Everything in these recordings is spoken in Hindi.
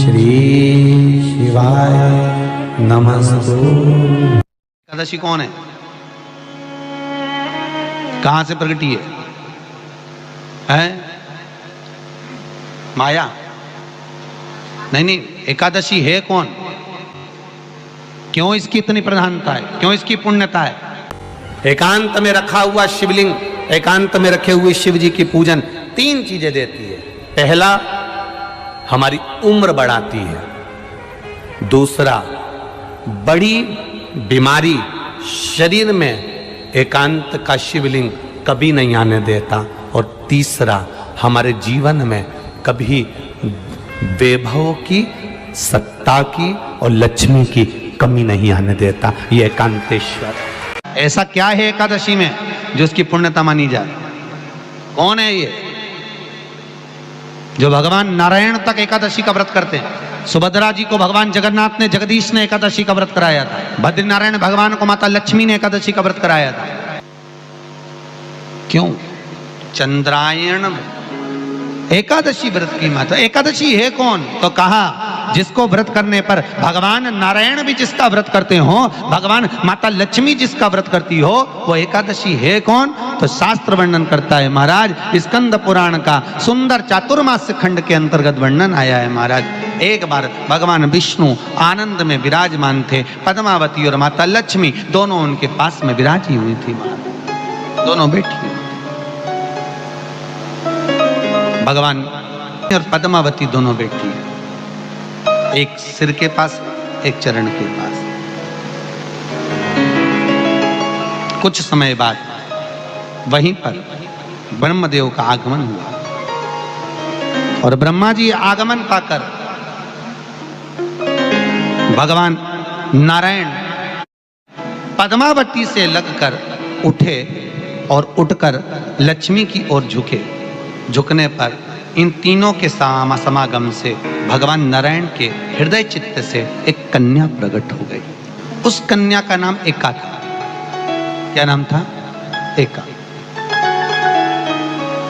श्री शिवाय नमस्तु। एकादशी कौन है, कहां से प्रगटी है? माया? नहीं, एकादशी है कौन? क्यों इसकी इतनी प्रधानता है, क्यों इसकी पुण्यता है? एकांत में रखा हुआ शिवलिंग, एकांत में रखे हुए शिव जी की पूजन तीन चीजें देती है। पहला, हमारी उम्र बढ़ाती है। दूसरा, बड़ी बीमारी शरीर में एकांत का शिवलिंग कभी नहीं आने देता। और तीसरा, हमारे जीवन में कभी वैभव की, सत्ता की और लक्ष्मी की कमी नहीं आने देता। ये एकांतेश्वर। ऐसा क्या है एकादशी में जो उसकी पुण्यता मानी जाए? कौन है ये जो भगवान नारायण तक एकादशी का व्रत करते हैं? सुभद्रा जी को भगवान जगन्नाथ ने, जगदीश ने एकादशी का व्रत कराया था। बद्रीनारायण भगवान को माता लक्ष्मी ने एकादशी का व्रत कराया था। क्यों? चंद्रायण एकादशी व्रत की माता। एकादशी है कौन? तो कहा जिसको व्रत करने पर भगवान नारायण भी जिसका व्रत करते हो, भगवान माता लक्ष्मी जिसका व्रत करती हो, वो एकादशी है कौन? तो शास्त्र वर्णन करता है महाराज। स्कंद पुराण का सुंदर चातुर्मास्य खंड के अंतर्गत वर्णन आया है महाराज। एक बार भगवान विष्णु आनंद में विराजमान थे। पद्मावती और माता लक्ष्मी दोनों उनके पास में विराजी हुई थी। दोनों बैठी हुई, भगवान और पद्मावती दोनों बैठी है, एक सिर के पास, एक चरण के पास। कुछ समय बाद वहीं पर ब्रह्मदेव का आगमन हुआ और ब्रह्मा जी आगमन पाकर भगवान नारायण पद्मावती से लगकर उठे और उठकर लक्ष्मी की ओर झुके। झुकने पर इन तीनों के समागम से भगवान नारायण के हृदय चित्त से एक कन्या प्रकट हो गई। उस कन्या का नाम एका था। क्या नाम था? एका।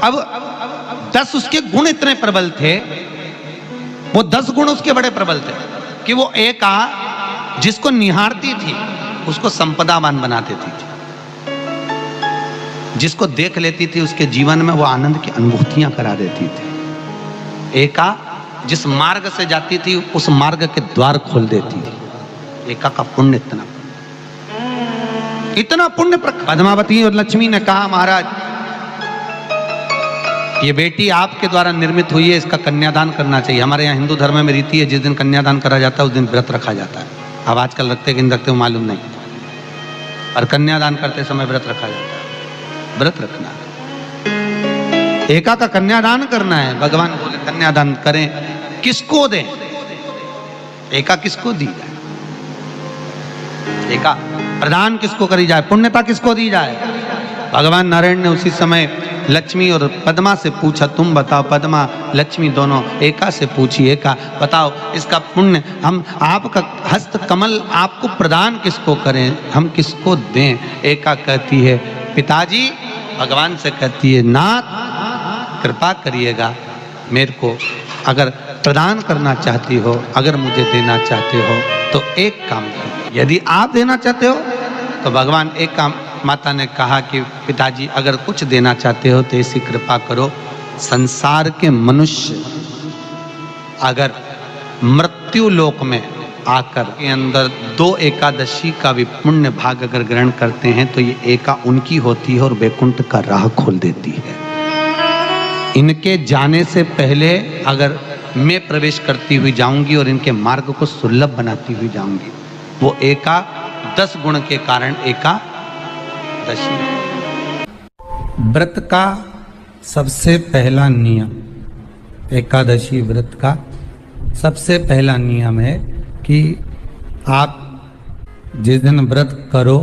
अब 10 उसके गुण इतने प्रबल थे, वो 10 गुण उसके बड़े प्रबल थे कि वो एका जिसको निहारती थी उसको संपदावान बना देती थी। जिसको देख लेती थी उसके जीवन में वो आनंद की अनुभूतियां करा देती थी। एका जिस मार्ग से जाती थी उस मार्ग के द्वार खोल देती थी। एका का पुण्य इतना पुण्य। पद्मावती और लक्ष्मी ने कहा महाराज ये बेटी आपके द्वारा निर्मित हुई है, इसका कन्यादान करना चाहिए। हमारे यहाँ हिंदू धर्म में रीति है, जिस दिन कन्यादान करा जाता है उस दिन व्रत रखा जाता है। अब आजकल रखते कि नहीं रखते मालूम नहीं, और कन्यादान करते समय व्रत रखा जाता है। व्रत रखना, एका का कन्यादान करना है। भगवान बोले कन्यादान करें, किसको दें? एका किसको दी जाए? एका प्रदान किसको करी जाए? पुण्यता किसको दी जाए? भगवान नारायण ने उसी समय लक्ष्मी और पद्मा से पूछा, तुम बताओ। पद्मा लक्ष्मी दोनों एका से पूछी, एका बताओ इसका पुण्य, हम आपका हस्त कमल आपको प्रदान किसको करें, हम किसको दें? एका कहती है पिताजी, भगवान से कहती है नाथ कृपा करिएगा मेरे को, अगर प्रदान करना चाहती हो, अगर मुझे देना चाहते हो तो एक काम करो। यदि आप देना चाहते हो तो भगवान एक काम, माता ने कहा कि पिताजी अगर कुछ देना चाहते हो तो ऐसी कृपा करो, संसार के मनुष्य अगर मृत्यु लोक में आकर के अंदर 2 एकादशी का भी पुण्य भाग अगर ग्रहण करते हैं तो ये एका उनकी होती है और वैकुंठ का राह खोल देती है। इनके जाने से पहले अगर मैं प्रवेश करती हुई जाऊंगी और इनके मार्ग को सुलभ बनाती हुई जाऊंगी, वो एका 10 गुण के कारण एकादशी। व्रत का सबसे पहला नियम, एकादशी व्रत का सबसे पहला नियम है कि आप जिस दिन व्रत करो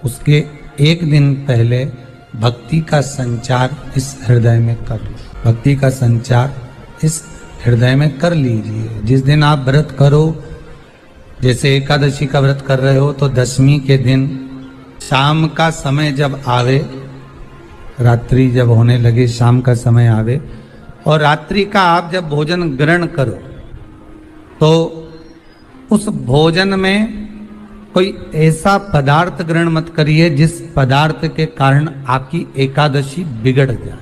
उसके एक दिन पहले भक्ति का संचार इस हृदय में कर लो। भक्ति का संचार इस हृदय में कर लीजिए। जिस दिन आप व्रत करो, जैसे एकादशी का व्रत कर रहे हो तो दशमी के दिन शाम का समय जब आवे, रात्रि जब होने लगे, शाम का समय आवे और रात्रि का आप जब भोजन ग्रहण करो तो उस भोजन में कोई ऐसा पदार्थ ग्रहण मत करिए जिस पदार्थ के कारण आपकी एकादशी बिगड़ जाए।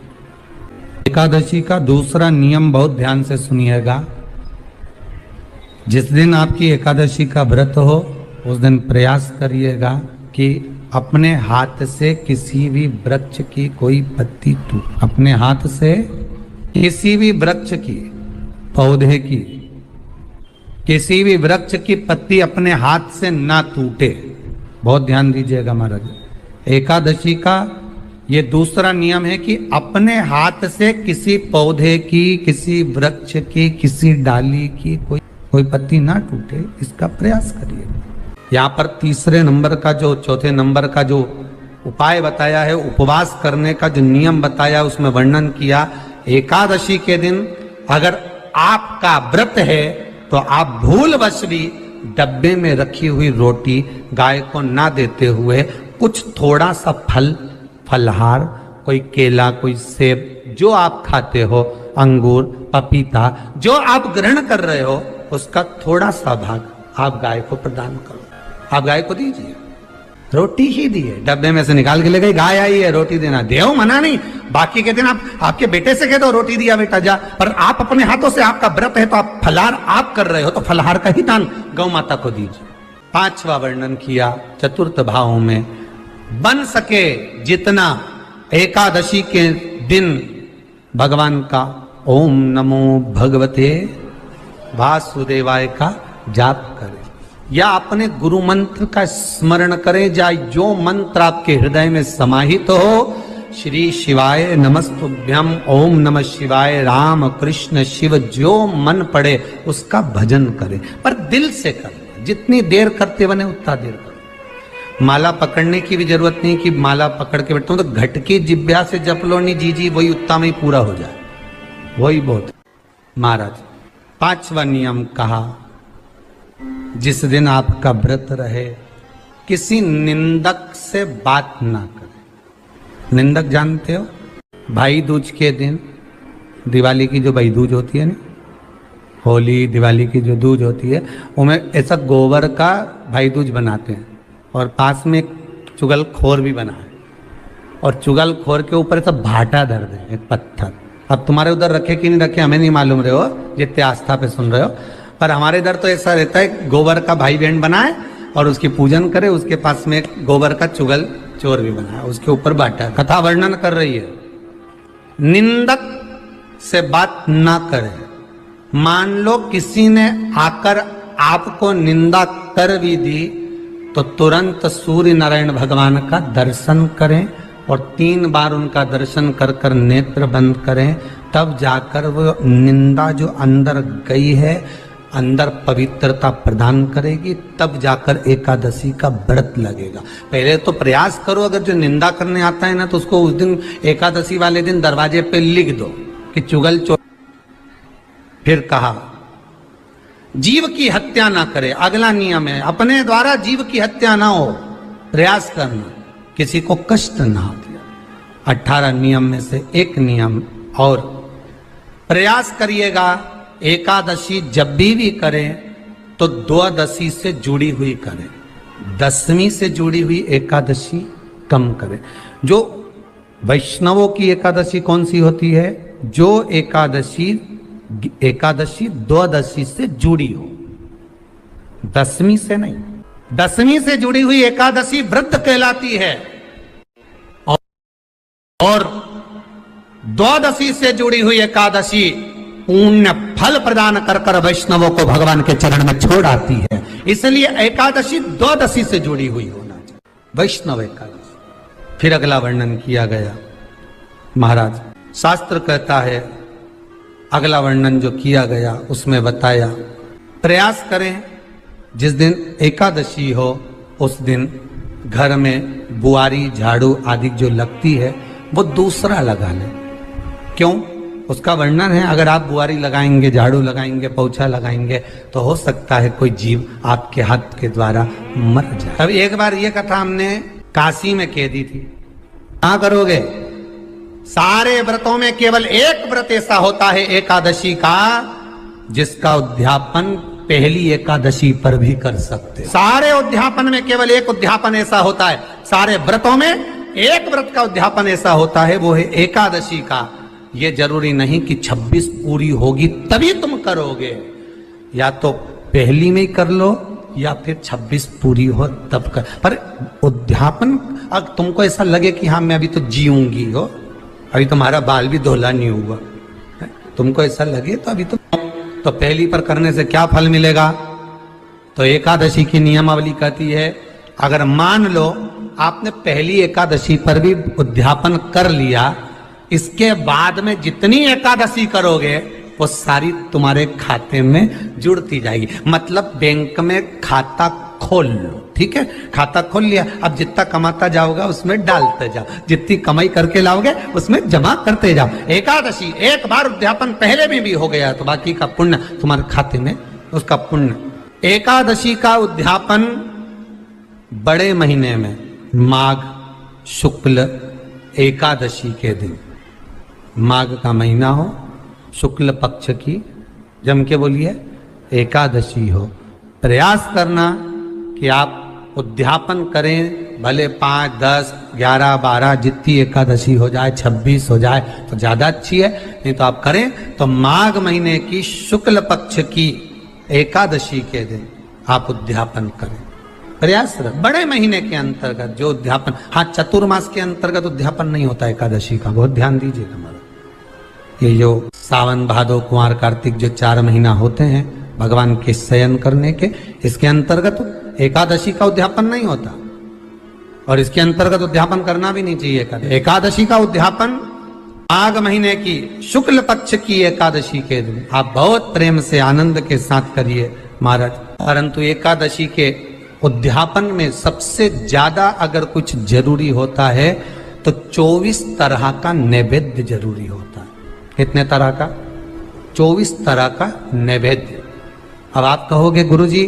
एकादशी का दूसरा नियम बहुत ध्यान से सुनिएगा। जिस दिन आपकी एकादशी का व्रत हो उस दिन प्रयास करिएगा कि अपने हाथ से किसी भी वृक्ष की कोई पत्ती टूट, अपने हाथ से किसी भी वृक्ष की, पौधे की, किसी भी वृक्ष की पत्ती अपने हाथ से ना टूटे। बहुत ध्यान दीजिएगा महाराज। एकादशी का ये दूसरा नियम है कि अपने हाथ से किसी पौधे की, किसी वृक्ष की, किसी डाली की कोई पत्ती ना टूटे, इसका प्रयास करिए। यहाँ पर तीसरे नंबर का जो, चौथे नंबर का जो उपाय बताया है, उपवास करने का जो नियम बताया, उसमें वर्णन किया एकादशी के दिन अगर आपका व्रत है तो आप भूलवश भी डब्बे में रखी हुई रोटी गाय को ना देते हुए कुछ थोड़ा सा फलहार, कोई केला, कोई सेब, जो आप खाते हो, अंगूर, पपीता, जो आप ग्रहण कर रहे हो, उसका थोड़ा सा भाग आप गाय को प्रदान करो। आप गाय को दीजिए। रोटी ही दिए, डब्बे में से निकाल के ले गई, गाय आई है रोटी देना, देव मना नहीं। बाकी के दिन आप आपके बेटे से कह दो रोटी दिया बेटा जा, पर आप अपने हाथों से, आपका व्रत है तो आप फलाहार आप कर रहे हो तो फलाहार का ही दान गौ माता को दीजिए। पांचवा वर्णन किया चतुर्थ भाव में, बन सके जितना एकादशी के दिन भगवान का ओम नमो भगवते वासुदेवाय का जाप करें या अपने गुरु मंत्र का स्मरण करें, या जो मंत्र आपके हृदय में समाहित हो, श्री शिवाय नमस्तुभ्यम, ओम नमः शिवाय, राम कृष्ण शिव, जो मन पड़े उसका भजन करें, पर दिल से करें। जितनी देर करते बने उतना देर करें। माला पकड़ने की भी जरूरत नहीं कि माला पकड़ के बैठता हूं तो घटकी जिब्या से जप लो नहीं, जी वही उतना में ही पूरा हो जाए, वही बहुत। महाराज पांचवा नियम कहा, जिस दिन आपका व्रत रहे किसी निंदक से बात ना करें। निंदक जानते हो, भाई दूज के दिन, दिवाली की जो भाई दूज होती है ना, होली दिवाली की जो दूज होती है, उनमें ऐसा गोबर का भाई दूज बनाते हैं और पास में एक चुगल खोर भी बना है और चुगल खोर के ऊपर ऐसा भाटा धर दे, एक पत्थर। अब तुम्हारे उधर रखे कि नहीं रखे हमें नहीं मालूम रहे हो, जितने आस्था पे सुन रहे हो, पर हमारे इधर तो ऐसा रहता है, गोबर का भाई बहन बनाए और उसकी पूजन करे, उसके पास में एक गोबर का चुगल चोर भी बनाए, उसके ऊपर बाटा। कथा वर्णन कर रही है, निंदक से बात ना करे। मान लो किसी ने आकर आपको निंदा कर भी दी तो तुरंत सूर्य नारायण भगवान का दर्शन करें और 3 बार उनका दर्शन कर कर नेत्र बंद करें, तब जाकर वो निंदा जो अंदर गई है, अंदर पवित्रता प्रदान करेगी, तब जाकर एकादशी का व्रत लगेगा। पहले तो प्रयास करो, अगर जो निंदा करने आता है ना तो उसको उस दिन एकादशी वाले दिन दरवाजे पे लिख दो कि चुगल चोर। फिर कहा जीव की हत्या ना करे, अगला नियम है, अपने द्वारा जीव की हत्या ना हो, प्रयास करना, किसी को कष्ट ना हो दिया। 18 नियम में से एक नियम और, प्रयास करिएगा एकादशी जब भी करें तो द्वादशी से जुड़ी हुई करें, दशमी से जुड़ी हुई एकादशी कम करें। जो वैष्णवों की एकादशी कौन सी होती है? जो एकादशी द्वादशी से जुड़ी हो, दशमी से नहीं। दशमी से जुड़ी हुई एकादशी व्रत कहलाती है और द्वादशी से जुड़ी हुई एकादशी पुण्य फल प्रदान कर कर वैष्णवों को भगवान के चरण में छोड़ आती है। इसलिए एकादशी द्वादशी से जुड़ी हुई होना चाहिए, वैष्णव एकादशी। फिर अगला वर्णन किया गया, महाराज शास्त्र कहता है, अगला वर्णन जो किया गया उसमें बताया, प्रयास करें जिस दिन एकादशी हो उस दिन घर में बुआरी झाड़ू आदि जो लगती है वो दूसरा लगा लें। क्यों? उसका वर्णन है, अगर आप बुआरी लगाएंगे, झाड़ू लगाएंगे, पोछा लगाएंगे तो हो सकता है कोई जीव आपके हाथ के द्वारा मर जाए। अब एक बार ये कथा हमने काशी में कह दी थी, क्या करोगे? सारे व्रतों में केवल एक व्रत ऐसा होता है एकादशी का जिसका उद्यापन पहली एकादशी पर भी कर सकते हो। सारे उद्यापन में केवल एक उद्यापन ऐसा होता है, सारे व्रतों में एक व्रत का उद्यापन ऐसा होता है, वो है एकादशी का। ये जरूरी नहीं कि 26 पूरी होगी तभी तुम करोगे, या तो पहली में ही कर लो या फिर 26 पूरी हो तब कर। पर उद्यापन, अब तुमको ऐसा लगे कि हाँ मैं अभी तो जीऊंगी हो, अभी तुम्हारा बाल भी धोला नहीं हुआ, तुमको ऐसा लगे तो अभी तो पहली पर करने से क्या फल मिलेगा? तो एकादशी की नियमावली कहती है, अगर मान लो आपने पहली एकादशी पर भी उद्यापन कर लिया, इसके बाद में जितनी एकादशी करोगे वो सारी तुम्हारे खाते में जुड़ती जाएगी। मतलब बैंक में खाता खोल लो, ठीक है, खाता खोल लिया, अब जितना कमाता जाओगा उसमें डालते जाओ, जितनी कमाई करके लाओगे उसमें जमा करते जाओ। एकादशी एक बार उद्यापन पहले में भी हो गया तो बाकी का पुण्य तुम्हारे खाते में, उसका पुण्य। एकादशी का उद्यापन बड़े महीने में माघ शुक्ल एकादशी के दिन, माघ का महीना हो, शुक्ल पक्ष की, जम के बोलिए एकादशी हो, प्रयास करना कि आप उद्यापन करें, भले 5, 10, 11, 12 जितनी एकादशी हो जाए, 26 हो जाए तो ज्यादा अच्छी है, नहीं तो आप करें तो माघ महीने की शुक्ल पक्ष की एकादशी के दिन आप उद्यापन करें। प्रयास बड़े महीने के अंतर्गत जो उद्यापन, हाँ चतुर्मास के अंतर्गत उद्यापन नहीं होता एकादशी का, बहुत ध्यान दीजिएगा। हमारा ये जो सावन भादो कुंवर कार्तिक जो 4 महीना होते हैं भगवान के शयन करने के, इसके अंतर्गत एकादशी का उद्यापन नहीं होता और इसके अंतर्गत उद्यापन करना भी नहीं चाहिए। एकादशी का उद्यापन माघ महीने की शुक्ल पक्ष की एकादशी के दिन आप बहुत प्रेम से आनंद के साथ करिए महाराज। परंतु एकादशी के उद्यापन में सबसे ज्यादा अगर कुछ जरूरी होता है तो 24 तरह का नैवेद्य जरूरी होता है। कितने तरह का? 24 तरह का नैवेद्य। अब आप कहोगे गुरुजी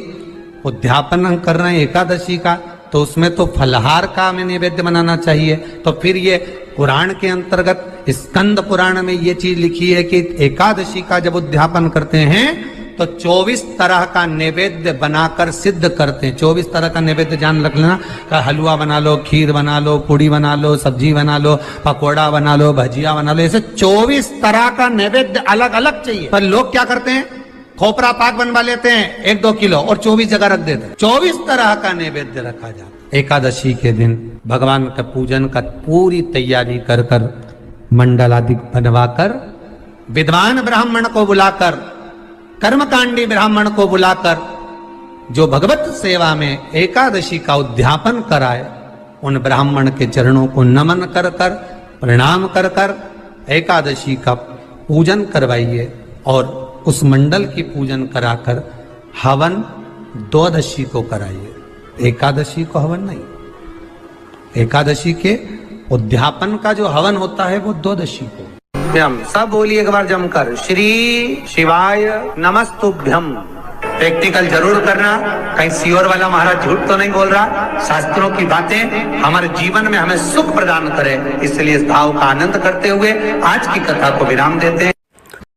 उद्यापन हम कर रहे हैं एकादशी का, तो उसमें तो फलहार का हमें नैवेद्य बनाना चाहिए। तो फिर ये पुराण के अंतर्गत स्कंद पुराण में ये चीज लिखी है कि एकादशी का जब उद्यापन करते हैं तो 24 तरह का नैवेद्य बनाकर सिद्ध करते हैं। 24 तरह का नैवेद्य जान रख लेना, हलवा बना लो, खीर बना लो, पूड़ी बना लो, सब्जी बना लो, पकोड़ा बना लो, भजिया बना लो, ऐसे 24 तरह का नैवेद्य अलग अलग चाहिए। पर लोग क्या करते हैं, खोपरा पाक बनवा लेते हैं 1-2 किलो और 24 जगह रख देते हैं। 24 तरह का नैवेद्य रखा जाता है। एकादशी के दिन भगवान का पूजन का पूरी तैयारी कर कर, मंडल आदि बनवाकर, विद्वान ब्राह्मण को बुलाकर, कर्मकांडी ब्राह्मण को बुलाकर जो भगवत सेवा में एकादशी का उद्यापन कराए, उन ब्राह्मण के चरणों को नमन कर कर, प्रणाम कर कर एकादशी का पूजन करवाइए और उस मंडल की पूजन कराकर हवन द्वादशी को कराइए। एकादशी को हवन नहीं, एकादशी के उद्यापन का जो हवन होता है वो द्वादशी को। सब बोलिए एक बार जमकर, श्री शिवाय नमस्तुभ्यम। प्रैक्टिकल जरूर करना, कहीं सियोर वाला महाराज झूठ तो नहीं बोल रहा। शास्त्रों की बातें हमारे जीवन में हमें सुख प्रदान करे, इसलिए इस भाव का आनंद करते हुए आज की कथा को विराम देते हैं।